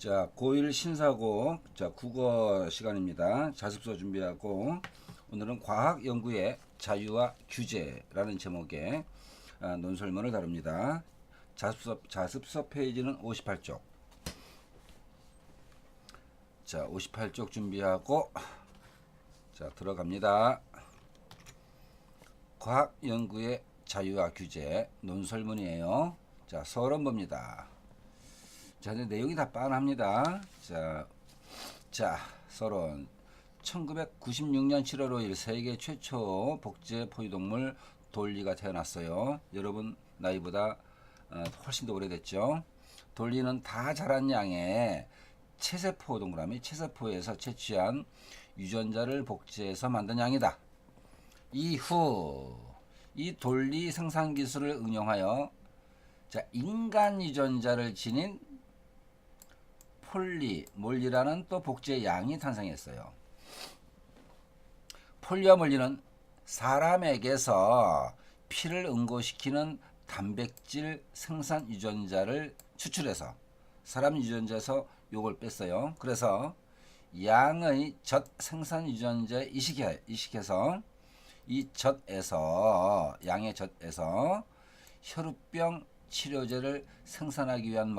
자, 고1 신사고, 자, 국어 시간입니다. 자습서 준비하고, 오늘은 과학 연구의 자유와 규제라는 제목의 논설문을 다룹니다. 자습서 페이지는 58쪽. 자, 58쪽 준비하고, 자, 들어갑니다. 과학 연구의 자유와 규제 논설문이에요. 자, 서론 봅니다. 자, 내용이 다 빤합니다. 자, 서론. 1996년 7월 5일 세계 최초 복제 포유동물 돌리가 태어났어요. 여러분 나이보다 훨씬 더 오래됐죠. 돌리는 다 자란 양의 체세포 동그라미 체세포에서 채취한 유전자를 복제해서 만든 양이다. 이후 이 돌리 생산 기술을 응용하여 자, 인간 유전자를 지닌 몰리라는 또 복제 양이 탄생했어요. 폴리와 몰리는 사람에게서 피를 응고시키는 단백질 생산 유전자를 추출해서 사람 유전자에서 요걸 뺐어요. 그래서 양의 젖 생산 유전자에 이식해서 이 젖에서 양의 젖에서 혈우병 치료제를 생산하기 위한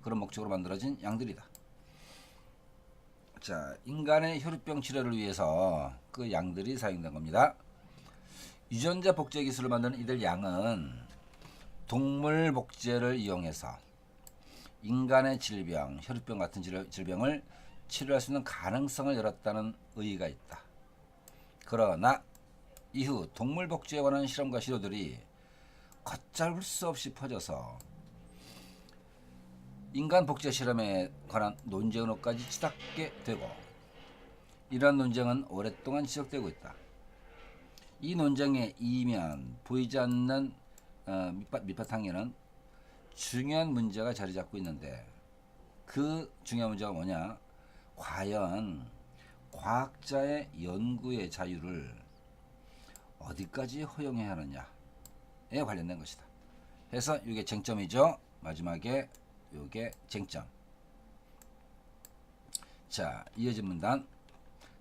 그런 목적으로 만들어진 양들이다. 자, 인간의 혈우병 치료를 위해서 그 양들이 사용된 겁니다. 유전자 복제 기술을 만드는 이들 양은 동물 복제를 이용해서 인간의 질병, 혈우병 같은 질병을 치료할 수 있는 가능성을 열었다는 의의가 있다. 그러나 이후 동물 복제에 관한 실험과 시도들이 걷잡을 수 없이 퍼져서 인간 복제 실험에 관한 논쟁으로까지 치닫게 되고 이러한 논쟁은 오랫동안 지속되고 있다. 이 논쟁의 이면 보이지 않는 밑바탕에는 중요한 문제가 자리 잡고 있는데 그 중요한 문제가 뭐냐? 과연 과학자의 연구의 자유를 어디까지 허용해야 하느냐에 관련된 것이다. 해서 이게 쟁점이죠. 마지막에 요게 쟁점. 자, 이어진 문단.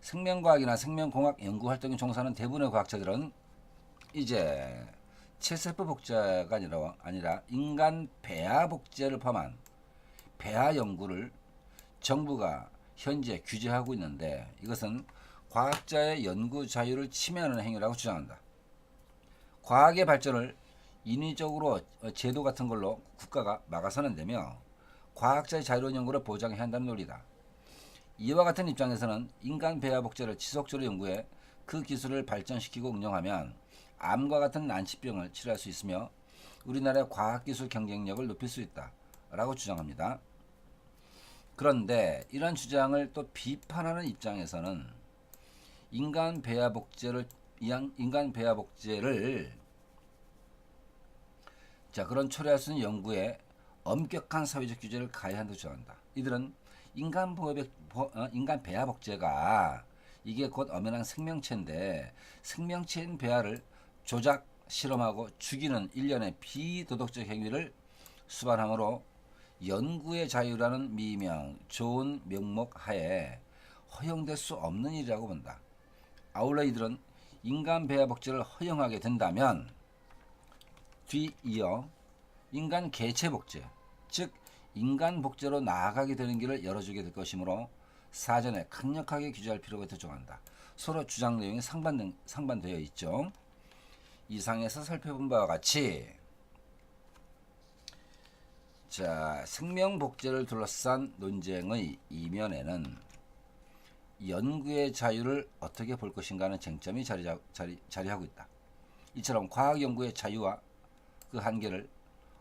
생명과학이나 생명공학 연구 활동에 종사하는 대부분의 과학자들은 이제 체세포 복제가 아니라 인간 배아 복제를 포함한 배아 연구를 정부가 현재 규제하고 있는데 이것은 과학자의 연구 자유를 침해하는 행위라고 주장한다. 과학의 발전을 인위적으로 제도 같은 걸로 국가가 막아서는 되며 과학자의 자유로운 연구를 보장해야 한다는 논리다. 이와 같은 입장에서는 인간 배아 복제를 지속적으로 연구해 그 기술을 발전시키고 응용하면 암과 같은 난치병을 치료할 수 있으며 우리나라의 과학기술 경쟁력을 높일 수 있다 라고 주장합니다. 그런데 이런 주장을 또 비판하는 입장에서는 인간 배아 복제를 자, 그런 초래할 수 있는 연구에 엄격한 사회적 규제를 가해야 한다고 주장한다. 이들은 인간 배아 복제가 이게 곧 엄연한 생명체인데 생명체인 배아를 조작, 실험하고 죽이는 일련의 비도덕적 행위를 수반함으로 연구의 자유라는 좋은 명목 하에 허용될 수 없는 일이라고 본다. 아울러 이들은 인간 배아 복제를 허용하게 된다면 뒤이어 인간 개체 복제, 즉 인간 복제로 나아가게 되는 길을 열어주게 될 것이므로 사전에 강력하게 규제할 필요가 있다고 주장한다. 서로 주장 내용이 상반되어 있죠. 이상에서 살펴본 바와 같이 자, 생명 복제를 둘러싼 논쟁의 이면에는 연구의 자유를 어떻게 볼 것인가 하는 쟁점이 자리하고 있다. 이처럼 과학 연구의 자유와 그 한계를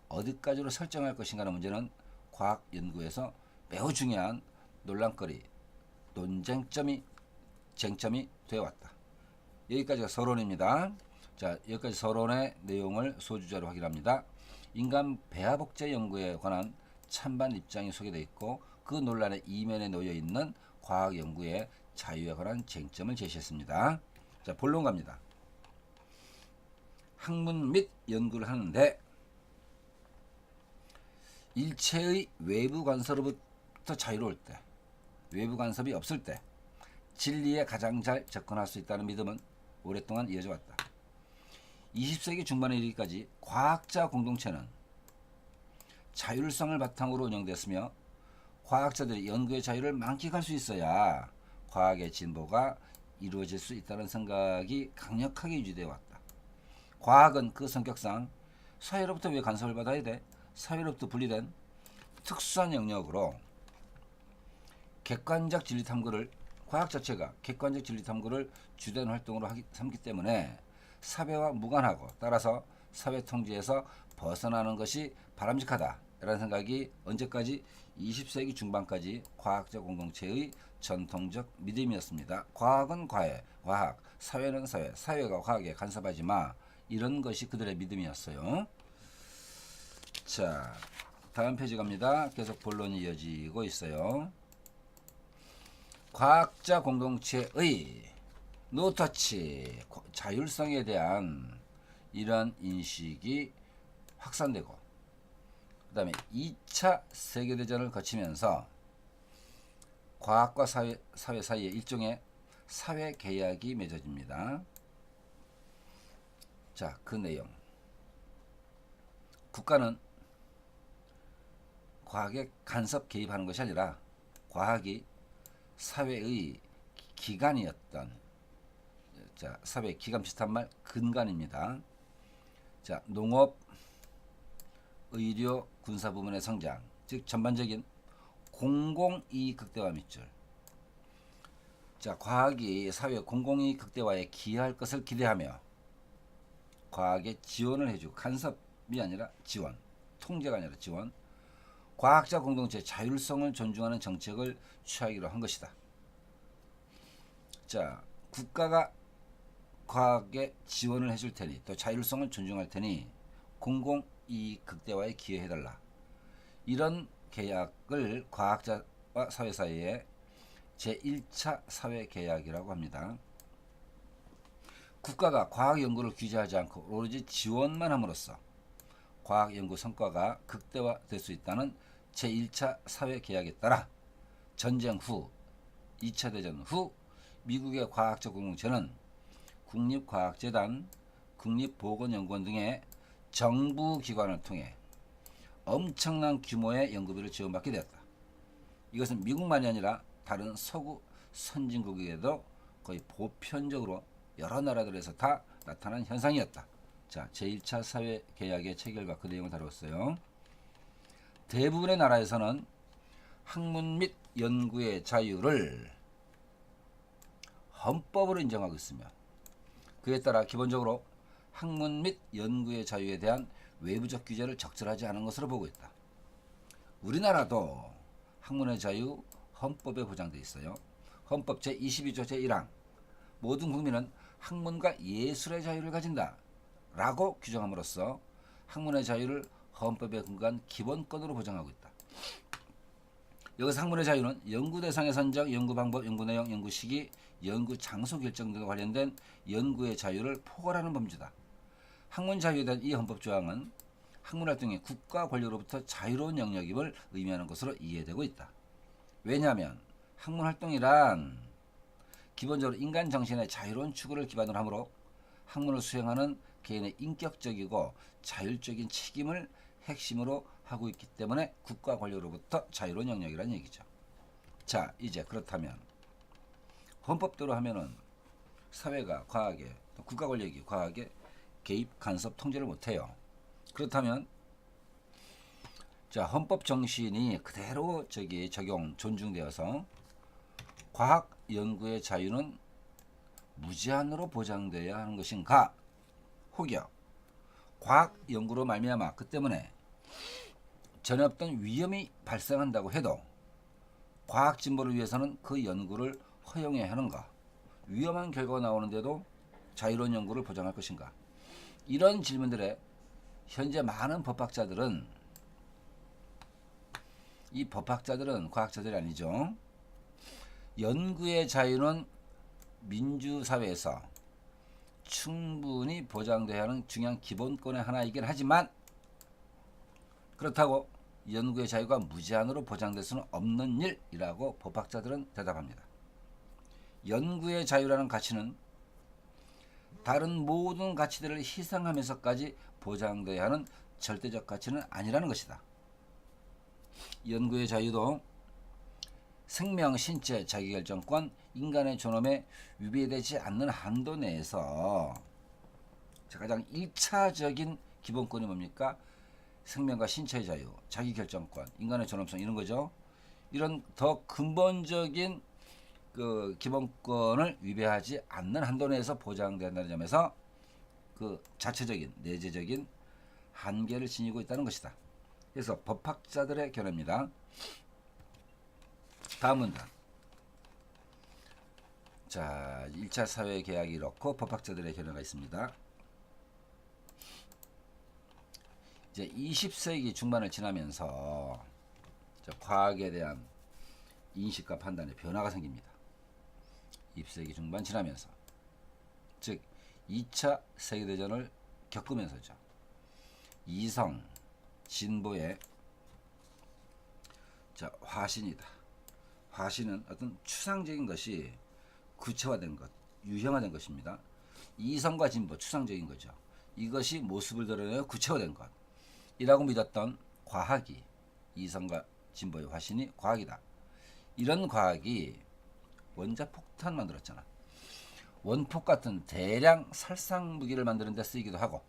어디까지로 설정할 것인가 하는 문제는 과학 연구에서 매우 중요한 논란거리, 쟁점이 되어왔다. 여기까지가 서론입니다. 자, 여기까지 서론의 내용을 소주자로 확인합니다. 인간 배아 복제 연구에 관한 찬반 입장이 소개되어 있고 그 논란의 이면에 놓여 있는 과학 연구의 자유에 관한 쟁점을 제시했습니다. 자, 본론 갑니다. 학문 및 연구를 하는데 일체의 외부 사회로부터 자유로울 때, 외부 간섭이 없을 때 진리에 가장 잘 접근할 수 있다는 믿음은 오랫동안 이어져 왔다. 20세기 중반에 이르기까지 과학자 공동체는 자율성을 바탕으로 운영됐으며 과학자들이 연구의 자유를 만끽할 수 있어야 과학의 진보가 이루어질 수 있다는 생각이 강력하게 유지되어 왔다. 과학은 그 성격상 사회로부터 왜 간섭을 받아야 돼? 사회로부터 분리된 특수한 영역으로 객관적 진리 탐구를, 과학 자체가 객관적 진리 탐구를 주된 활동으로 삼기 때문에 사회와 무관하고 따라서 사회 통제에서 벗어나는 것이 바람직하다라는 생각이 언제까지 20세기 중반까지 과학자 공동체의 전통적 믿음이었습니다. 과학은 과학, 사회는 사회, 사회가 과학에 간섭하지 마, 이런 것이 그들의 믿음이었어요. 자, 다음 페이지 갑니다. 계속 본론이 이어지고 있어요. 과학자 공동체의 노터치, 자율성에 대한 이런 인식이 확산되고, 그 다음에 2차 세계대전을 거치면서 과학과 사회 사이에 일종의 사회 계약이 맺어집니다. 자, 그 내용. 국가는 과학에 간섭 개입하는 것이 아니라 과학이 사회의 기관이었던, 자, 사회 기관 비슷한 말 근간입니다. 자, 농업, 의료, 군사 부문의 성장, 즉 전반적인 공공이익 극대화 밑줄. 자, 과학이 사회 공공이익 극대화에 기여할 것을 기대하며 과학에 지원을 해주고, 간섭이 아니라 지원, 통제가 아니라 지원, 과학자 공동체의 자율성을 존중하는 정책을 취하기로 한 것이다. 자, 국가가 과학에 지원을 해줄 테니, 또 자율성을 존중할 테니 공공이익 극대화에 기여해달라. 이런 계약을 과학자와 사회 사이에 제1차 사회계약이라고 합니다. 국가가 과학 연구를 규제하지 않고 오로지 지원만 함으로써 과학 연구 성과가 극대화될 수 있다는 제1차 사회계약에 따라 전쟁 후, 2차 대전 후 미국의 과학자 공동체는 국립과학재단, 국립보건연구원 등의 정부 기관을 통해 엄청난 규모의 연구비를 지원받게 되었다. 이것은 미국만이 아니라 다른 서구 선진국에도 거의 보편적으로 여러 나라들에서 다 나타난 현상이었다. 자, 제1차 사회계약의 체결과 그 내용을 다뤘어요. 대부분의 나라에서는 학문 및 연구의 자유를 헌법으로 인정하고 있으며 그에 따라 기본적으로 학문 및 연구의 자유에 대한 외부적 규제를 적절하지 않은 것으로 보고 있다. 우리나라도 학문의 자유 헌법에 보장되어 있어요. 헌법 제22조 제1항 모든 국민은 학문과 예술의 자유를 가진다 라고 규정함으로써 학문의 자유를 헌법에 근거한 기본권으로 보장하고 있다. 여기서 학문의 자유는 연구 대상의 선정, 연구 방법, 연구 내용, 연구 시기, 연구 장소 결정 등과 관련된 연구의 자유를 포괄하는 범주다. 학문 자유에 대한 이 헌법 조항은 학문 활동의 국가 권력으로부터 자유로운 영역임을 의미하는 것으로 이해되고 있다. 왜냐하면 학문 활동이란 기본적으로 인간 정신의 자유로운 추구를 기반으로 하므로 학문을 수행하는 개인의 인격적이고 자율적인 책임을 핵심으로 하고 있기 때문에 국가 권력으로부터 자유로운 영역이라는 얘기죠. 자, 이제 그렇다면 헌법대로 하면은 사회가 과학에, 국가 권력이 과학에 개입, 간섭, 통제를 못해요. 그렇다면 자, 헌법 정신이 그대로 적용, 존중되어서 과학 연구의 자유는 무제한으로 보장되어야 하는 것인가? 혹여 과학 연구로 말미암아 그 때문에 전혀 없던 위험이 발생한다고 해도 과학 진보를 위해서는 그 연구를 허용해야 하는가? 위험한 결과가 나오는데도 자유로운 연구를 보장할 것인가? 이런 질문들에 현재 많은 법학자들은, 이 법학자들은 과학자들이 아니죠. 연구의 자유는 민주사회에서 충분히 보장돼야 하는 중요한 기본권의 하나이긴 하지만 그렇다고 연구의 자유가 무제한으로 보장될 수는 없는 일이라고 법학자들은 대답합니다. 연구의 자유라는 가치는 다른 모든 가치들을 희생하면서까지 보장돼야 하는 절대적 가치는 아니라는 것이다. 연구의 자유도 생명, 신체, 자기결정권, 인간의 존엄에 위배되지 않는 한도 내에서 가장 1차적인 기본권이 뭡니까? 생명과 신체의 자유, 자기결정권, 인간의 존엄성 이런 거죠. 이런 더 근본적인 그 기본권을 위배하지 않는 한도 내에서 보장된다는 점에서 그 자체적인 내재적인 한계를 지니고 있다는 것이다. 그래서 법학자들의 견해입니다. 다음 문단. 자, 1차 사회계약이 이렇고 법학자들의 견해가 있습니다. 이제 20세기 중반을 지나면서 과학에 대한 인식과 판단에 변화가 생깁니다. 20세기 중반 지나면서, 즉 2차 세계대전을 겪으면서죠. 이성, 진보의 화신이다. 화신은 어떤 추상적인 것이 구체화된 것, 유형화된 것입니다. 이성과 진보, 추상적인 거죠. 이것이 모습을 드러내어 구체화된 것 이라고 믿었던 과학이, 이성과 진보의 화신이 과학이다. 이런 과학이 원자폭탄 만들었잖아. 원폭 같은 대량 살상 무기를 만드는 데 쓰이기도 하고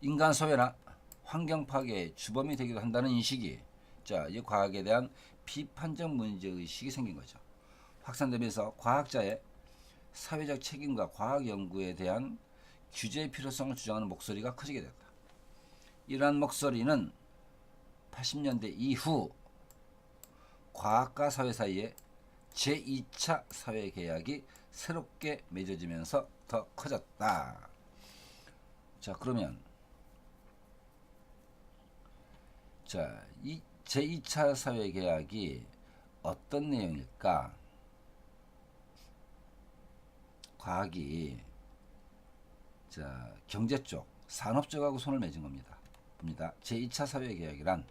인간 소외나 환경 파괴의 주범이 되기도 한다는 인식이 이 과학에 대한 비판적 문제의식이 생긴 거죠. 확산되면서 과학자의 사회적 책임과 과학 연구에 대한 규제의 필요성을 주장하는 목소리가 커지게 됐다. 이러한 목소리는 80년대 이후 과학과 사회 사이에 제2차 사회계약이 새롭게 맺어지면서 더 커졌다. 자, 그러면 이 제2차 사회계약이 어떤 내용일까? 과학이 경제 쪽, 산업 쪽하고 손을 맺은 겁니다. 봅니다. 제2차 사회계약이란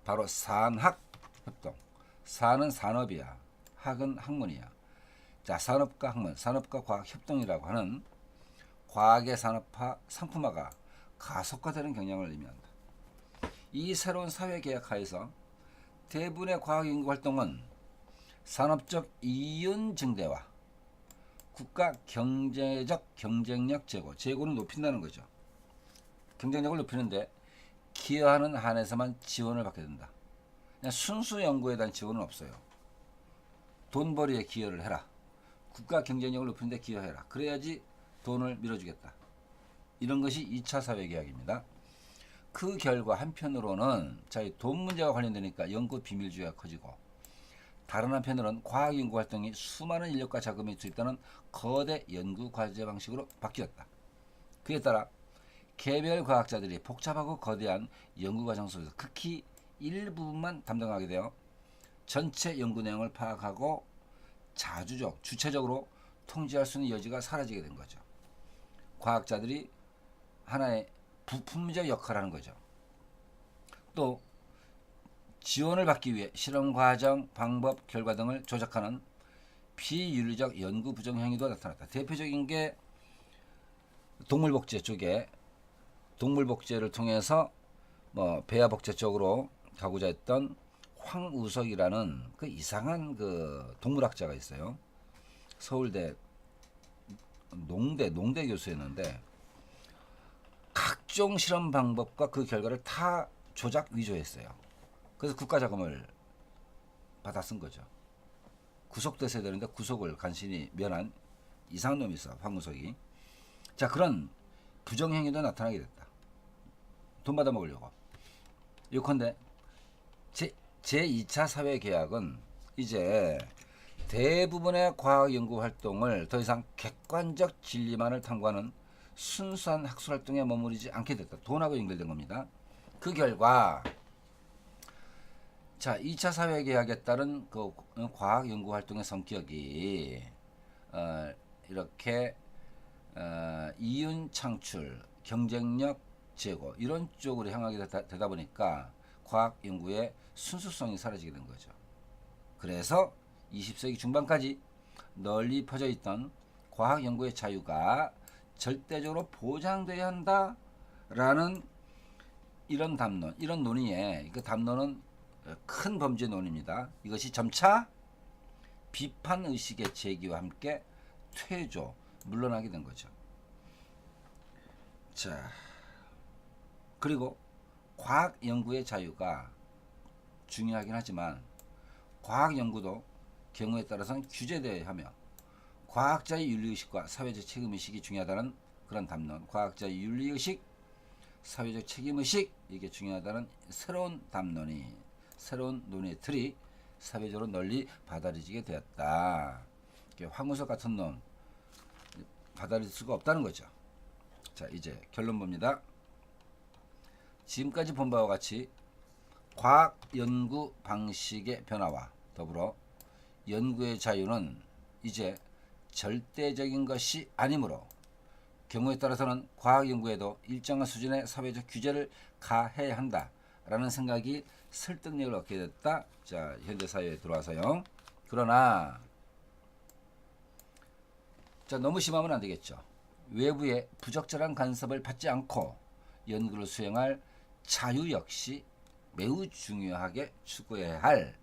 바로 산학협동. 산은 산업이야. 학은 학문이야. 산업과 학문, 산업과 과학 협동이라고 하는 과학의 산업화, 상품화가 가속화되는 경향을 의미한다. 이 새로운 사회계약 하에서 대부분의 과학 연구 활동은 산업적 이윤 증대와 국가 경제적 경쟁력 제고는 높인다는 거죠. 경쟁력을 높이는데 기여하는 한에서만 지원을 받게 된다. 그냥 순수 연구에 대한 지원은 없어요. 돈벌이에 기여를 해라. 국가 경쟁력을 높이는 데 기여해라. 그래야지 돈을 밀어주겠다. 이런 것이 2차 사회계약입니다. 그 결과 한편으로는 돈 문제와 관련되니까 연구 비밀주의가 커지고 다른 한편으로는 과학 연구 활동이 수많은 인력과 자금이 투입되는 거대 연구 과제 방식으로 바뀌었다. 그에 따라 개별 과학자들이 복잡하고 거대한 연구 과정 속에서 극히 일부분만 담당하게 되어 전체 연구 내용을 파악하고 주체적으로 통제할 수 있는 여지가 사라지게 된 거죠. 과학자들이 하나의 부품적 역할을 하는 거죠. 또 지원을 받기 위해 실험 과정, 방법, 결과 등을 조작하는 비윤리적 연구 부정 행위도 나타났다. 대표적인 게 동물복제 쪽에 동물복제를 통해서 배아복제 쪽으로 가고자 했던 황우석이라는 그 이상한 그 동물학자가 있어요. 서울대 농대 교수였는데 각종 실험 방법과 그 결과를 다 조작 위조했어요. 그래서 국가 자금을 받아 쓴 거죠. 구속됐어야 되는데 구속을 간신히 면한 이상한 놈이 있어, 황우석이. 그런 부정행위도 나타나게 됐다. 돈 받아 먹으려고. 요컨대 제2차 사회계약은 이제 대부분의 과학연구 활동을 더 이상 객관적 진리만을 탐구하는 순수한 학술활동에 머무르지 않게 됐다. 돈하고 연결된 겁니다. 그 결과 2차 사회계약에 따른 그 과학연구활동의 성격이 이렇게 이윤 창출, 경쟁력 제고 이런 쪽으로 향하게 되다 보니까 과학 연구의 순수성이 사라지게 된 거죠. 그래서 20세기 중반까지 널리 퍼져 있던 과학 연구의 자유가 절대적으로 보장돼야 한다라는 이런 담론, 이런 논의에 그 담론은 큰 범죄 논의입니다. 이것이 점차 비판 의식의 제기와 함께 퇴조, 물러나게 된 거죠. 자, 그리고 과학 연구의 자유가 중요하긴 하지만 과학 연구도 경우에 따라서는 규제되어야 하며 과학자의 윤리의식과 사회적 책임의식이 중요하다는 그런 담론, 과학자의 윤리의식, 사회적 책임의식, 이게 중요하다는 새로운 담론이, 새로운 논의의 틀이 사회적으로 널리 받아들여지게 되었다. 황우석 같은 놈 받아들일 수가 없다는 거죠. 자, 이제 결론 봅니다. 지금까지 본 바와 같이 과학 연구 방식의 변화와 더불어 연구의 자유는 이제 절대적인 것이 아니므로 경우에 따라서는 과학 연구에도 일정한 수준의 사회적 규제를 가해야 한다라는 생각이 설득력을 얻게 됐다. 자, 현대 사회에 들어와서요. 그러나 자, 너무 심하면 안 되겠죠. 외부의 부적절한 간섭을 받지 않고 연구를 수행할 자유 역시 매우 중요하게 추구해야 할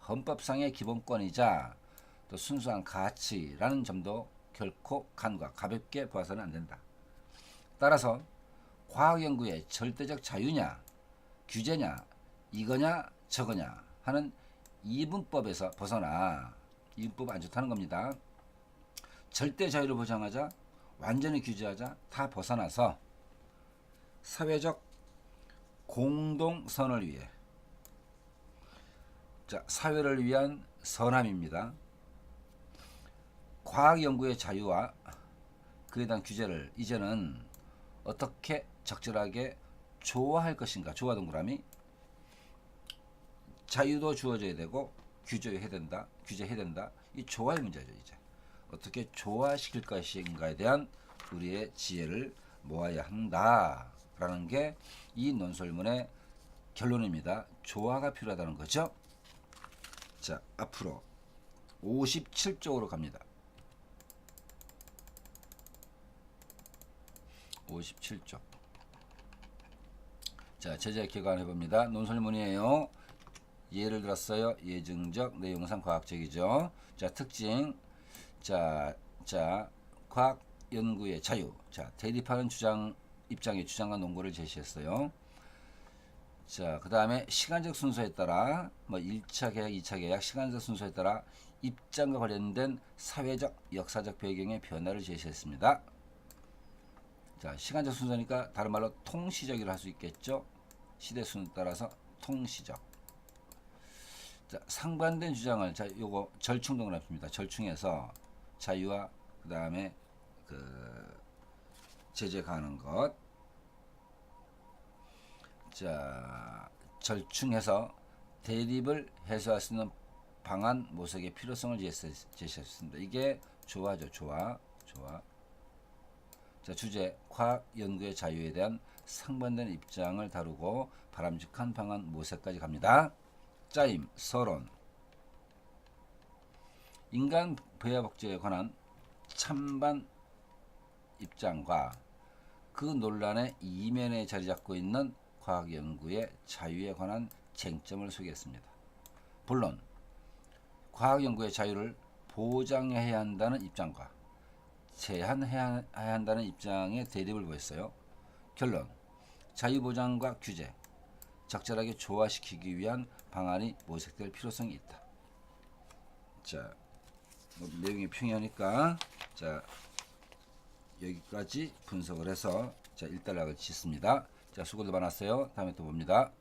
헌법상의 기본권이자 또 순수한 가치라는 점도 결코 간과 가볍게 봐서는 안 된다. 따라서 과학 연구의 절대적 자유냐, 규제냐, 이거냐, 저거냐 하는 이분법에서 벗어나, 이분법 안 좋다는 겁니다. 절대 자유를 보장하자, 완전히 규제하자, 다 벗어나서 사회적 공동선을 위해, 자, 사회를 위한 선함입니다. 과학 연구의 자유와 그에 대한 규제를 이제는 어떻게 적절하게 조화할 것인가, 조화 동그라미, 자유도 주어져야 되고 규제해야 된다, 규제해야 된다. 이 조화의 문제죠. 이제 어떻게 조화시킬 것인가에 대한 우리의 지혜를 모아야 한다라는 게 이 논설문의 결론입니다. 조화가 필요하다는 거죠. 자, 앞으로 57쪽으로 갑니다. 57쪽. 자, 제재 개관해 봅니다. 논설문이에요. 예를 들었어요. 예증적, 내용상 과학적이죠. 자, 특징. 자, 과학 연구의 자유. 자, 대립하는 입장의 주장과 논거를 제시했어요. 자, 그 다음에 시간적 순서에 따라 1차 계약, 2차 계약, 시간적 순서에 따라 입장과 관련된 사회적, 역사적 배경의 변화를 제시했습니다. 자, 시간적 순서니까 다른 말로 통시적이라 할 수 있겠죠. 시대 순서에 따라서 통시적. 자, 상반된 주장을, 자, 요거 절충 동그라미입니다. 절충해서 자유와 그 다음에 제재 가하는 것. 자, 절충해서 대립을 해소할 수 있는 방안 모색의 필요성을 제시했습니다. 이게 조화죠. 조화. 자, 주제 과학 연구의 자유에 대한 상반된 입장을 다루고 바람직한 방안 모색까지 갑니다. 짜임, 서론. 인간 부야 복제에 관한 찬반 입장과 그 논란의 이면에 자리 잡고 있는 과학 연구의 자유에 관한 쟁점을 소개했습니다. 본론, 과학 연구의 자유를 보장해야 한다는 입장과 제한해야 한다는 입장의 대립을 보였어요. 결론, 자유 보장과 규제, 적절하게 조화시키기 위한 방안이 모색될 필요성이 있다. 자, 내용이 평이하니까 자, 여기까지 분석을 해서 자, 일단락을 짓습니다. 자, 수고들 많았어요. 다음에 또 봅니다.